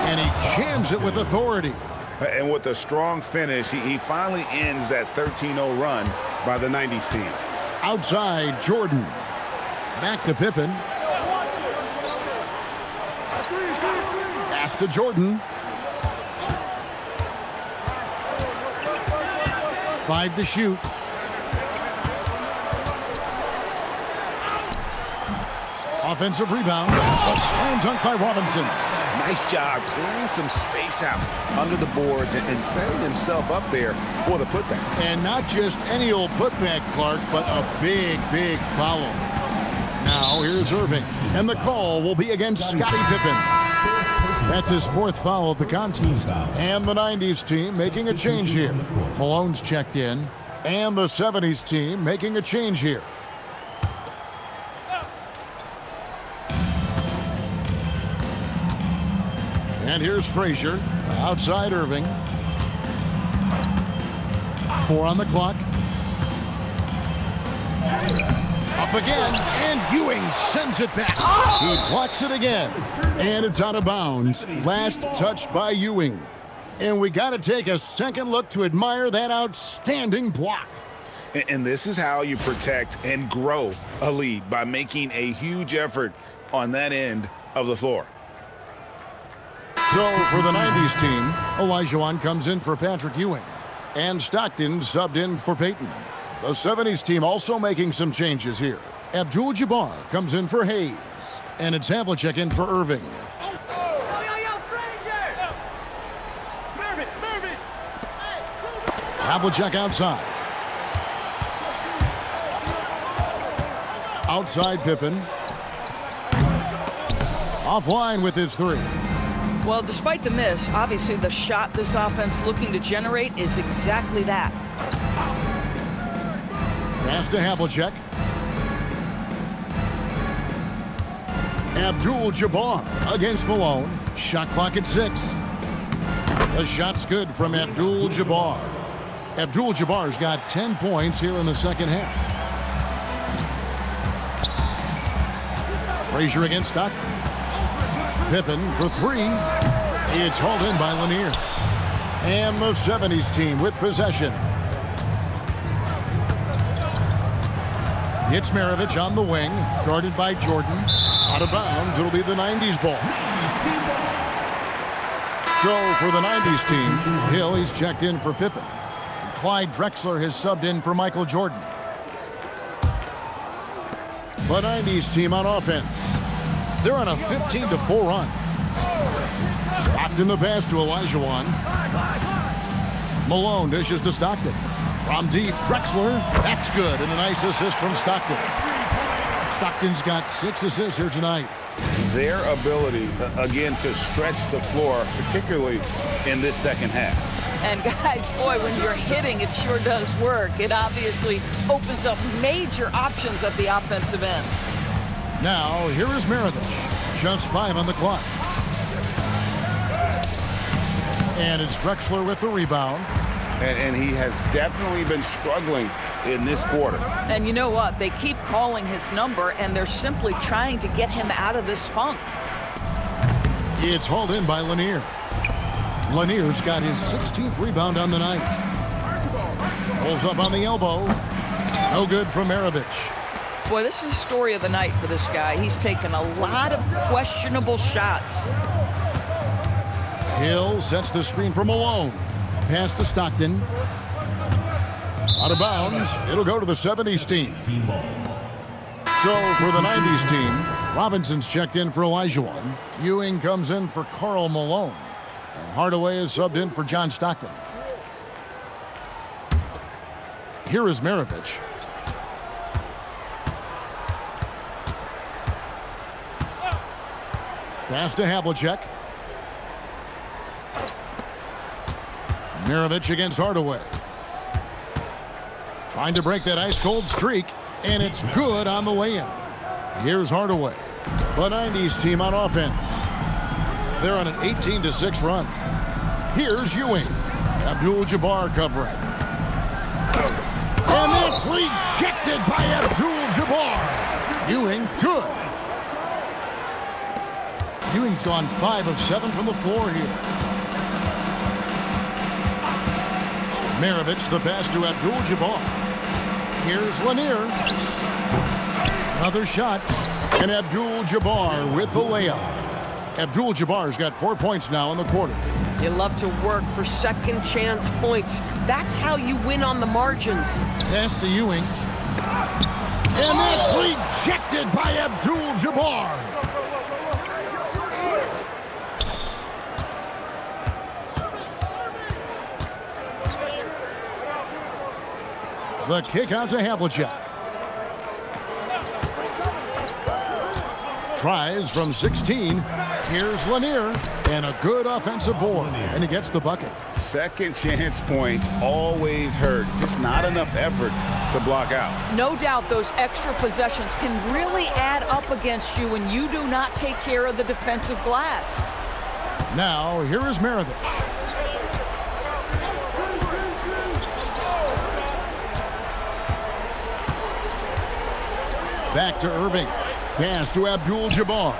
and he jams it with authority. And with a strong finish, he finally ends that 13-0 run by the 90s team. Outside, Jordan. Back to Pippen. Pass to Jordan. 5 to shoot. Offensive rebound. A slam dunk by Robinson. Nice job clearing some space out under the boards and setting himself up there for the putback. And not just any old putback, Clark, but a big, big foul. Now here's Irving. And the call will be against Scottie Pippen. That's his 4th foul of the contest. And the 90s team making a change here. Malone's checked in. And the 70s team making a change here. And here's Frazier, outside Irving. 4 on the clock. Up again, and Ewing sends it back. He blocks it again, and it's out of bounds. Last touch by Ewing. And we got to take a second look to admire that outstanding block. And this is how you protect and grow a lead, by making a huge effort on that end of the floor. So for the 90s team, Olajuwon comes in for Patrick Ewing. And Stockton subbed in for Payton. The 70s team also making some changes here. Abdul-Jabbar comes in for Hayes. And it's Havlicek in for Irving. Havlicek outside. Outside Pippen. Offline with his 3. Well, despite the miss, obviously the shot this offense looking to generate is exactly that. Pass to Havlicek. Abdul-Jabbar against Malone. Shot clock at 6. The shot's good from Abdul-Jabbar. Abdul-Jabbar's got 10 points here in the second half. Frazier against Stockton. Pippen for 3. It's hauled in by Lanier. And the 70s team with possession. It's Maravich on the wing, guarded by Jordan. Out of bounds, it'll be the 90s ball. So for the 90s team, Hill, he's checked in for Pippen. And Clyde Drexler has subbed in for Michael Jordan. The 90s team on offense. They're on a 15-4 run. Locked in the pass to Olajuwon. Malone dishes to Stockton. From deep, Drexler. That's good. And a nice assist from Stockton. Stockton's got 6 assists here tonight. Their ability, again, to stretch the floor, particularly in this second half. And guys, boy, when you're hitting, it sure does work. It obviously opens up major options at the offensive end. Now, here is Maravich. Just 5 on the clock. And it's Drexler with the rebound. And he has definitely been struggling in this quarter. And you know what? They keep calling his number, and they're simply trying to get him out of this funk. It's hauled in by Lanier. Lanier's got his 16th rebound on the night. Pulls up on the elbow. No good from Maravich. Boy, this is the story of the night for this guy. He's taken a lot of questionable shots. Hill sets the screen for Malone. Pass to Stockton. Out of bounds. It'll go to the 70s team. So for the 90s team, Robinson's checked in for Olajuwon. Ewing comes in for Karl Malone. And Hardaway is subbed in for John Stockton. Here is Maravich. Pass to Havlicek. Maravich against Hardaway. Trying to break that ice-cold streak, and it's good on the way-in. Here's Hardaway. The 90s team on offense. They're on an 18-6 run. Here's Ewing. Abdul-Jabbar covering. And that's rejected by Abdul-Jabbar. Ewing, good. Ewing's gone 5 of 7 from the floor here. Maravich, the pass to Abdul-Jabbar. Here's Lanier. Another shot. And Abdul-Jabbar with the layup. Abdul-Jabbar's got 4 points now in the quarter. You love to work for second chance points. That's how you win on the margins. Pass to Ewing. And that's rejected by Abdul-Jabbar. The kick out to Havlicek. Tries from 16. Here's Lanier. And a good offensive board. And he gets the bucket. Second chance points always hurt. Just not enough effort to block out. No doubt those extra possessions can really add up against you when you do not take care of the defensive glass. Now, here is Maravich. Back to Irving. Pass to Abdul-Jabbar.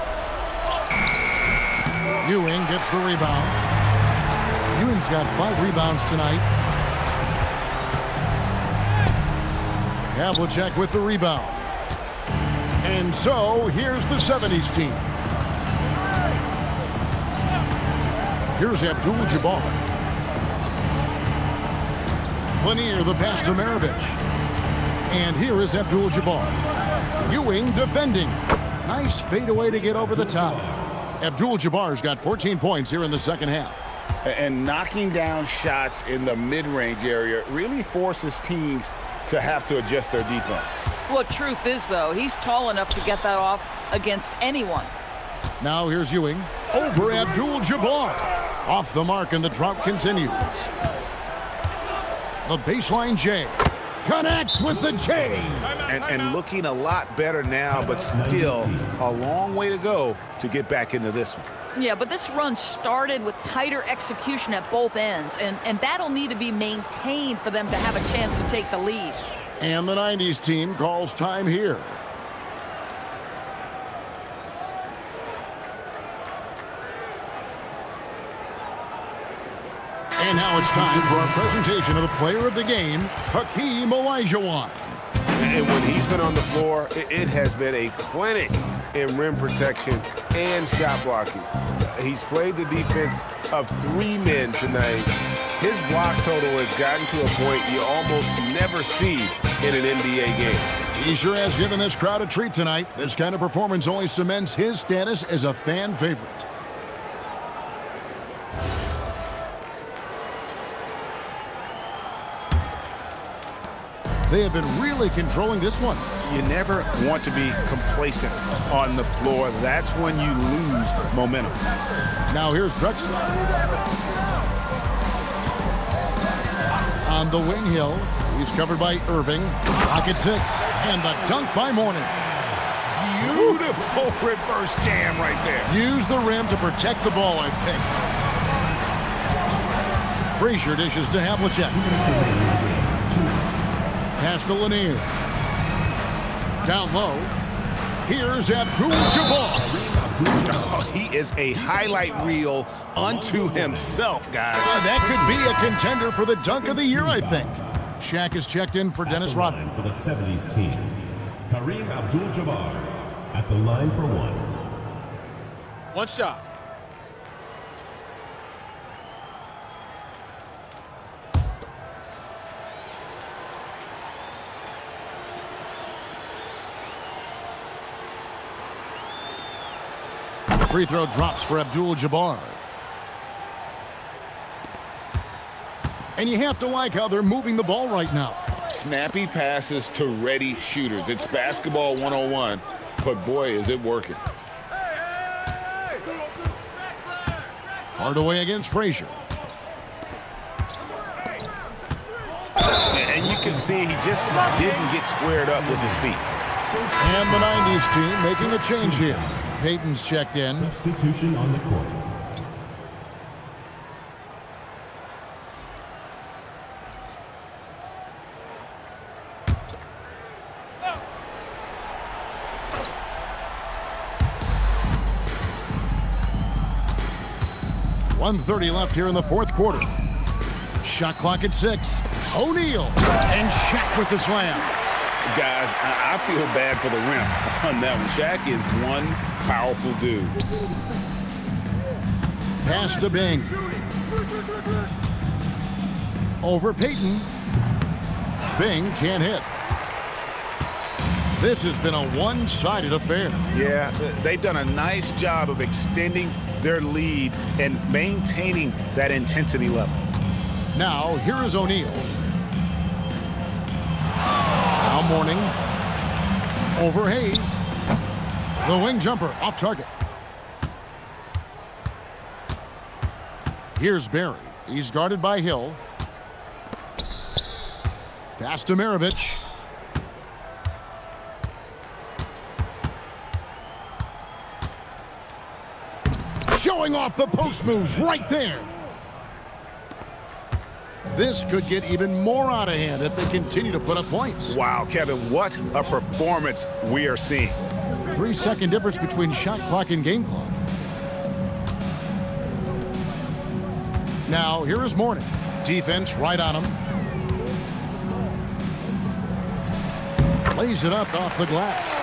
Ewing gets the rebound. Ewing's got 5 rebounds tonight. Havlicek with the rebound. And so, here's the 70s team. Here's Abdul-Jabbar. Lanier, the pass to Maravich. And here is Abdul-Jabbar. Ewing defending. Nice fadeaway to get over the top. Abdul-Jabbar's got 14 points here in the second half. And knocking down shots in the mid-range area really forces teams to have to adjust their defense. Well, truth is, though, he's tall enough to get that off against anyone. Now here's Ewing. over Abdul-Jabbar. Off the mark, and the drought continues. The baseline J. Connects with the J. And looking a lot better now, but still a long way to go to get back into this one. Yeah, but this run started with tighter execution at both ends, and that'll need to be maintained for them to have a chance to take the lead. And the 90s team calls time here. And now it's time for our presentation of the player of the game, Hakeem Olajuwon. And when he's been on the floor, it has been a clinic in rim protection and shot blocking. He's played the defense of 3 men tonight. His block total has gotten to a point you almost never see in an NBA game. He sure has given this crowd a treat tonight. This kind of performance only cements his status as a fan favorite. They have been really controlling this one. You never want to be complacent on the floor. That's when you lose momentum. Now here's Drexler. On the wing hill, he's covered by Irving. Pocket 6, and the dunk by Mourning. Beautiful reverse jam right there. Use the rim to protect the ball, I think. Frazier dishes to Havlicek. Pass to Lanier. Down low. Here's Abdul-Jabbar. Oh, he is a highlight reel unto himself, guys. That could be a contender for the dunk of the year, I think. Shaq is checked in for Dennis Rodman. For the 70's team, Kareem Abdul-Jabbar at the line for one. One shot. Free throw drops for Abdul-Jabbar. And you have to like how they're moving the ball right now. Snappy passes to ready shooters. It's basketball 101, but boy, is it working. Hardaway against Frazier. And you can see he just didn't get squared up with his feet. And the 90s team making a change here. Payton's checked in. Substitution on the court. .130 left here in the fourth quarter. Shot clock at 6. O'Neal and Shaq with the slam. Guys, I feel bad for the rim on that one. Shaq is one powerful dude. Pass to Bing. Over Payton. Bing can't hit. This has been a one-sided affair. Yeah, they've done a nice job of extending their lead and maintaining that intensity level. Now, here is O'Neal. Now Mourning. Over Hayes. The wing jumper off target. Here's Barry. He's guarded by Hill. Pass to Maravich. Showing off the post moves right there. This could get even more out of hand if they continue to put up points. Wow, Kevin, what a performance we are seeing. 3-second difference between shot clock and game clock. Now, here is Mourning. Defense right on him. Lays it up off the glass.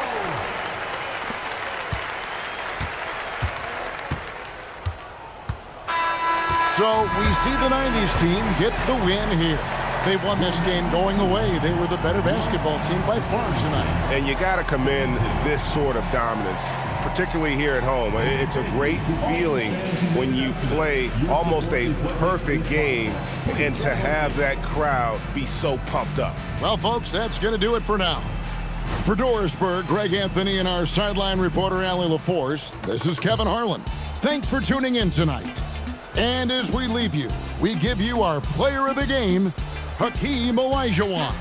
So we see the 90s team get the win here. They won this game going away. They were the better basketball team by far tonight. And you got to commend this sort of dominance, particularly here at home. It's a great feeling when you play almost a perfect game and to have that crowd be so pumped up. Well, folks, that's going to do it for now. For Dorisburg, Greg Anthony and our sideline reporter, Allie LaForce, this is Kevin Harlan. Thanks for tuning in tonight. And as we leave you, we give you our player of the game, Hakeem Olajuwon.